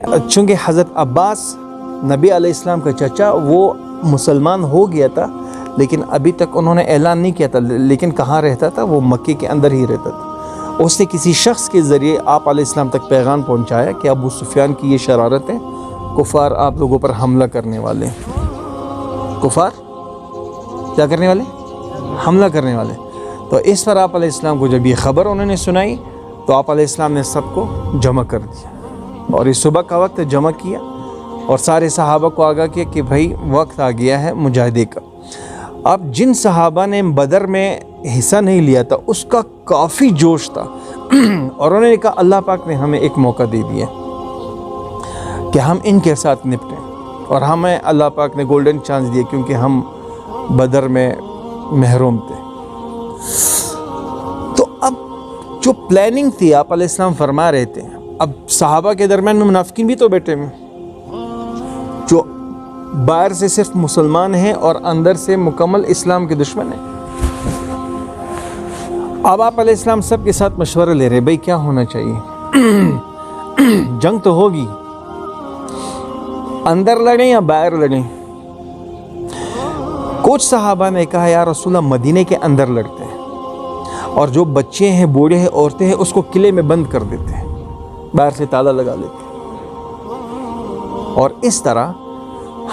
چونکہ حضرت عباس نبی علیہ السلام کا چچا وہ مسلمان ہو گیا تھا، لیکن ابھی تک انہوں نے اعلان نہیں کیا تھا، لیکن کہاں رہتا تھا؟ وہ مکے کے اندر ہی رہتا تھا۔ اس نے کسی شخص کے ذریعے آپ علیہ السلام تک پیغام پہنچایا کہ ابو سفیان کی یہ شرارت ہے، کفار آپ لوگوں پر حملہ کرنے والے ہیں۔ کفار کیا کرنے والے؟ حملہ کرنے والے۔ تو اس پر آپ علیہ السلام کو جب یہ خبر انہوں نے سنائی تو آپ علیہ السلام نے سب کو جمع کر دیا، اور اس صبح کا وقت جمع کیا اور سارے صحابہ کو آگاہ کیا کہ بھائی وقت آ گیا ہے مجاہدے کا۔ اب جن صحابہ نے بدر میں حصہ نہیں لیا تھا اس کا کافی جوش تھا، اور انہوں نے کہا اللہ پاک نے ہمیں ایک موقع دے دیا کہ ہم ان کے ساتھ نپٹیں، اور ہمیں اللہ پاک نے گولڈن چانس دیا کیونکہ ہم بدر میں محروم تھے۔ تو اب جو پلاننگ تھی آپ علیہ السلام فرما رہے تھے، اب صحابہ کے درمیان میں منافقین بھی تو بیٹھے ہوئے، جو باہر سے صرف مسلمان ہیں اور اندر سے مکمل اسلام کے دشمن ہیں۔ اب آپ علیہ السلام سب کے ساتھ مشورہ لے رہے بھائی کیا ہونا چاہیے، جنگ تو ہوگی، اندر لڑیں یا باہر لڑیں؟ کچھ صحابہ نے کہا یا رسول اللہ مدینے کے اندر لڑتے ہیں، اور جو بچے ہیں بوڑھے ہیں عورتیں ہیں اس کو قلعے میں بند کر دیتے ہیں، باہر سے تالا لگا لیتے ہیں، اور اس طرح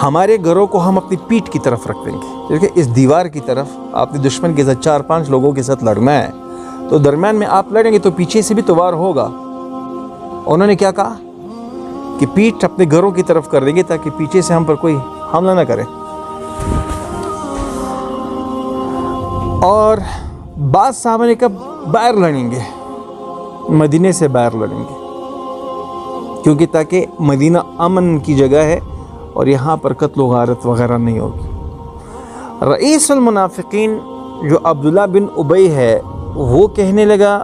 ہمارے گھروں کو ہم اپنی پیٹھ کی طرف رکھ دیں گے، کیونکہ اس دیوار کی طرف آپ نے دشمن کے ساتھ 4-5 لوگوں کے ساتھ لڑنا ہے، تو درمیان میں آپ لڑیں گے تو پیچھے سے بھی تو وار ہوگا۔ انہوں نے کیا کہا کہ پیٹھ اپنے گھروں کی طرف کر دیں گے تاکہ پیچھے سے ہم پر کوئی حملہ نہ کرے۔ اور بعض صحابہ نے کہا باہر لڑیں گے، مدینے سے باہر لڑیں گے، کیونکہ تاکہ مدینہ امن کی جگہ ہے اور یہاں پر قتل و غارت وغیرہ نہیں ہوگی۔ رئیس المنافقین جو عبداللہ بن ابی ہے وہ کہنے لگا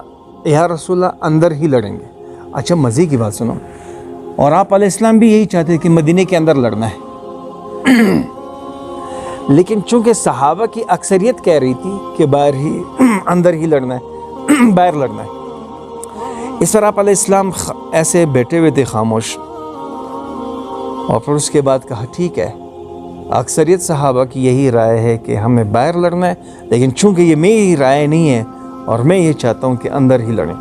یا رسول اللہ اندر ہی لڑیں گے۔ اچھا مزے کی بات سنو، اور آپ علیہ السلام بھی یہی چاہتے کہ مدینے کے اندر لڑنا ہے، لیکن چونکہ صحابہ کی اکثریت کہہ رہی تھی کہ باہر ہی اندر ہی لڑنا ہے، باہر لڑنا ہے، اس پر آپ علیہ السلام ایسے بیٹھے ہوئے تھے خاموش، اور پھر اس کے بعد کہا ٹھیک ہے اکثریت صحابہ کی یہی رائے ہے کہ ہمیں باہر لڑنا ہے، لیکن چونکہ یہ میری رائے نہیں ہے اور میں یہ چاہتا ہوں کہ اندر ہی لڑیں،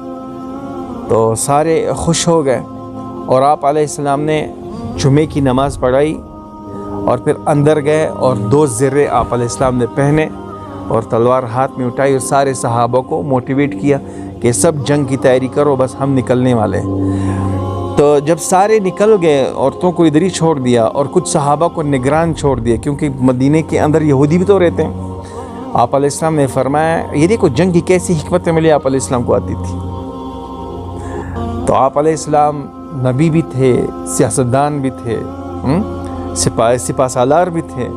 تو سارے خوش ہو گئے، اور آپ علیہ السلام نے جمعے کی نماز پڑھائی اور پھر اندر گئے اور 2 زرے آپ علیہ السلام نے پہنے اور تلوار ہاتھ میں اٹھائی اور سارے صحابہ کو موٹیویٹ کیا کہ سب جنگ کی تیاری کرو، بس ہم نکلنے والے ہیں۔ تو جب سارے نکل گئے عورتوں کو ادھر ہی چھوڑ دیا اور کچھ صحابہ کو نگران چھوڑ دیا، کیونکہ مدینے کے اندر یہودی بھی تو رہتے ہیں۔ آپ علیہ السلام نے فرمایا یہ دیکھو جنگ کی کیسی حکمت عملی آپ علیہ السلام کو آتی تھی۔ تو آپ علیہ السلام نبی بھی تھے، سیاستدان بھی تھے، سپاہ سالار بھی تھے،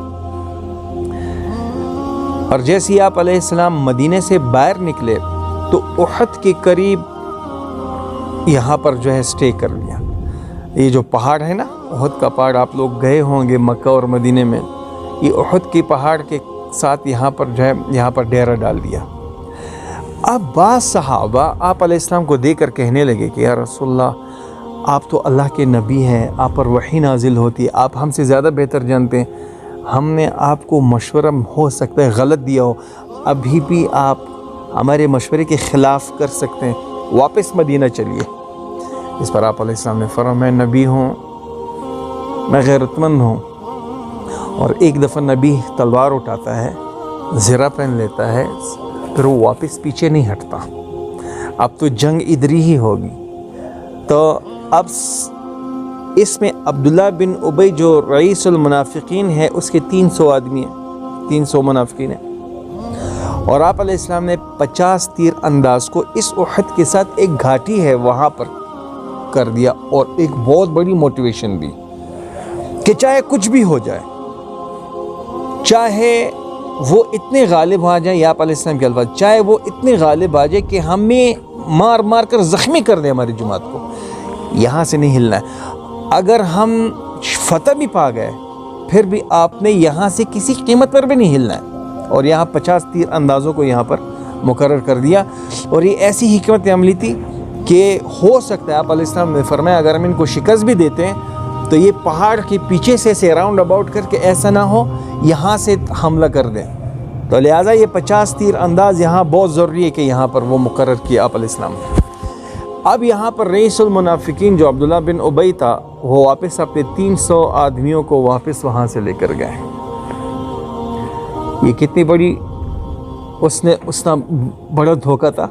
اور جیسے آپ علیہ السلام مدینے سے باہر نکلے تو احد کے قریب یہاں پر جو ہے سٹے کر لیا۔ یہ جو پہاڑ ہے نا احد کا پہاڑ، آپ لوگ گئے ہوں گے مکہ اور مدینے میں، یہ احد کے پہاڑ کے ساتھ یہاں پر جو ہے یہاں پر ڈیرہ ڈال دیا۔ اب بعض صحابہ آپ علیہ السلام کو دیکھ کر کہنے لگے کہ یا رسول اللہ آپ تو اللہ کے نبی ہیں، آپ پر وحی نازل ہوتی ہے، آپ ہم سے زیادہ بہتر جانتے ہیں، ہم نے آپ کو مشورہ ہو سکتا ہے غلط دیا ہو، ابھی بھی آپ ہمارے مشورے کے خلاف کر سکتے ہیں، واپس مدینہ چلیے۔ اس پر آپ علیہ السلام نے فرمایا میں نبی ہوں، میں غیرت مند ہوں، اور ایک دفعہ نبی تلوار اٹھاتا ہے، زرہ پہن لیتا ہے، پھر وہ واپس پیچھے نہیں ہٹتا، اب تو جنگ ادھری ہی ہوگی۔ تو اب اس میں عبداللہ بن ابی جو رئیس المنافقین ہے اس کے 300 آدمی ہیں، 300 منافقین ہیں، اور آپ علیہ السلام نے 50 تیر انداز کو اس احد کے ساتھ ایک گھاٹی ہے وہاں پر کر دیا، اور ایک بہت بڑی موٹیویشن دی کہ چاہے کچھ بھی ہو جائے، چاہے وہ اتنے غالب آ جائیں، یا آپ علیہ السلام کے الفاظ، چاہے وہ اتنے غالب آ جائے کہ ہمیں مار مار کر زخمی کر دیں ہماری جماعت کو، یہاں سے نہیں ہلنا ہے، اگر ہم فتح بھی پا گئے پھر بھی آپ نے یہاں سے کسی قیمت پر بھی نہیں ہلنا ہے، اور یہاں 50 تیر اندازوں کو یہاں پر مقرر کر دیا۔ اور یہ ایسی حکمت عملی تھی کہ ہو سکتا ہے آپ علیہ السلام نے فرمایا اگر ہم ان کو شکست بھی دیتے ہیں تو یہ پہاڑ کے پیچھے سے راؤنڈ اباؤٹ کر کے ایسا نہ ہو یہاں سے حملہ کر دیں، تو لہٰذا یہ 50 تیر انداز یہاں بہت ضروری ہے کہ یہاں پر وہ مقرر کیا آپ علیہ السلام نے۔ اب یہاں پر رئیس المنافقین جو عبداللہ بن ابی تھا وہ واپس اپنے 300 آدمیوں کو واپس وہاں سے لے کر گئے۔ یہ کتنی بڑی اس نے بڑا دھوکہ تھا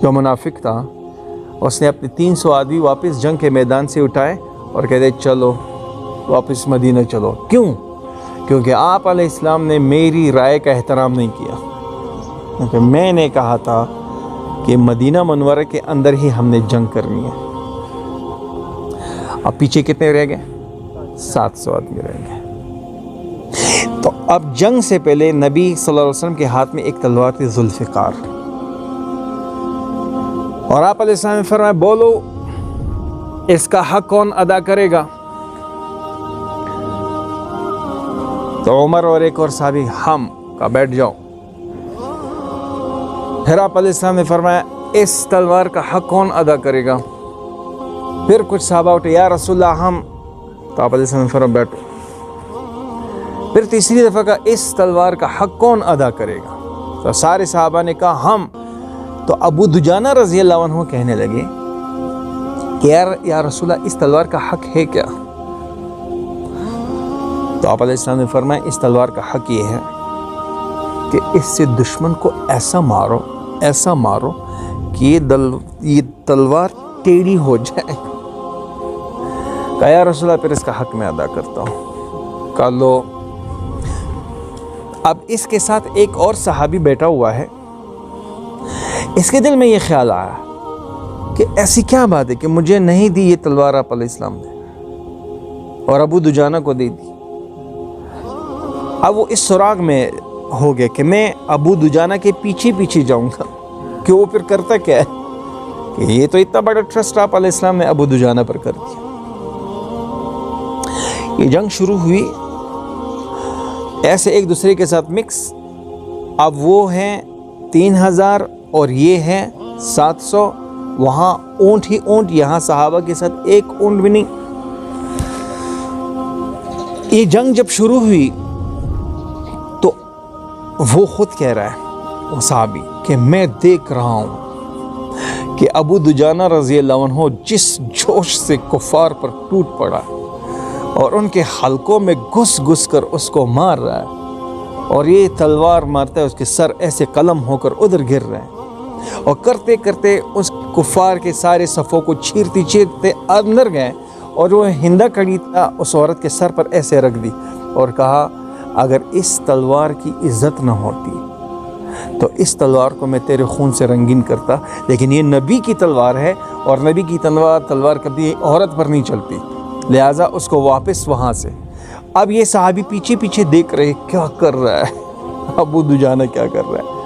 جو منافق تھا، اس نے اپنے 300 آدمی واپس جنگ کے میدان سے اٹھائے اور کہتے چلو واپس مدینہ چلو۔ کیوں؟ کیونکہ آپ علیہ السلام نے میری رائے کا احترام نہیں کیا، کیونکہ میں نے کہا تھا کہ مدینہ منورہ کے اندر ہی ہم نے جنگ کرنی ہے۔ اب پیچھے کتنے رہ گئے؟ 700 آدمی رہ گئے۔ تو اب جنگ سے پہلے نبی صلی اللہ علیہ وسلم کے ہاتھ میں ایک تلوار تھی ذوالفقار، اور آپ علیہ السلام نے فرمایا بولو اس کا حق کون ادا کرے گا؟ تو عمر اور ایک اور صحابی ہم کا بیٹھ جاؤ۔ پھر آپ علیہ السلام نے فرمایا اس تلوار کا حق کون ادا کرے گا؟ پھر کچھ صحابہ اٹھے یا رسول اللہ ہم، تو آپ علیہ السلام نے فرمایا بیٹھو۔ پھر تیسری دفعہ کہا اس تلوار کا حق کون ادا کرے گا؟ تو سارے صحابہ نے کہا ہم۔ تو ابو دجانہ رضی اللہ عنہ کہنے لگے کہ یا رسول اللہ اس تلوار کا حق ہے کیا؟ تو آپ علیہ السلام نے فرمایا اس تلوار کا حق یہ ہے کہ اس سے دشمن کو ایسا مارو کہ یہ تلوار ٹیڑھی ہو جائے۔ کہا یا رسول اللہ پھر اس کا حق میں ادا کرتا ہوں۔ کہا لو۔ اب اس کے ساتھ ایک اور صحابی بیٹھا ہوا ہے، اس کے دل میں یہ خیال آیا کہ ایسی کیا بات ہے کہ مجھے نہیں دی یہ تلوار آپ علیہ السلام نے اور ابو دجانہ کو دے دی۔ اب وہ اس سراغ میں ہو گیا کہ میں ابو دجانہ کے پیچھے جاؤں گا کہ وہ پھر کرتا کیا ہے کہ یہ تو اتنا بڑا ٹرسٹ آپ علیہ السلام نے ابو دجانہ پر کر دیا۔ یہ جنگ شروع ہوئی ایسے ایک دوسرے کے ساتھ مکس۔ اب وہ ہیں 3000 اور یہ ہیں 700، وہاں اونٹ ہی اونٹ، یہاں صحابہ کے ساتھ ایک اونٹ بھی نہیں۔ یہ جنگ جب شروع ہوئی تو وہ خود کہہ رہا ہے وہ صحابی کہ میں دیکھ رہا ہوں کہ ابو دجانہ رضی اللہ عنہ جس جوش سے کفار پر ٹوٹ پڑا اور ان کے حلقوں میں گھس کر اس کو مار رہا ہے، اور یہ تلوار مارتا ہے اس کے سر ایسے قلم ہو کر ادھر گر رہے ہیں، اور کرتے کرتے اس کفار کے سارے صفوں کو چیرتے اندر گئے، اور وہ ہندا کڑی تھا اس عورت کے سر پر ایسے رکھ دی اور کہا اگر اس تلوار کی عزت نہ ہوتی تو اس تلوار کو میں تیرے خون سے رنگین کرتا، لیکن یہ نبی کی تلوار ہے اور نبی کی تلوار کبھی عورت پر نہیں چلتی، لہٰذا اس کو واپس وہاں سے۔ اب یہ صحابی پیچھے دیکھ رہے کیا کر رہا ہے ابو دجانہ کیا کر رہا ہے۔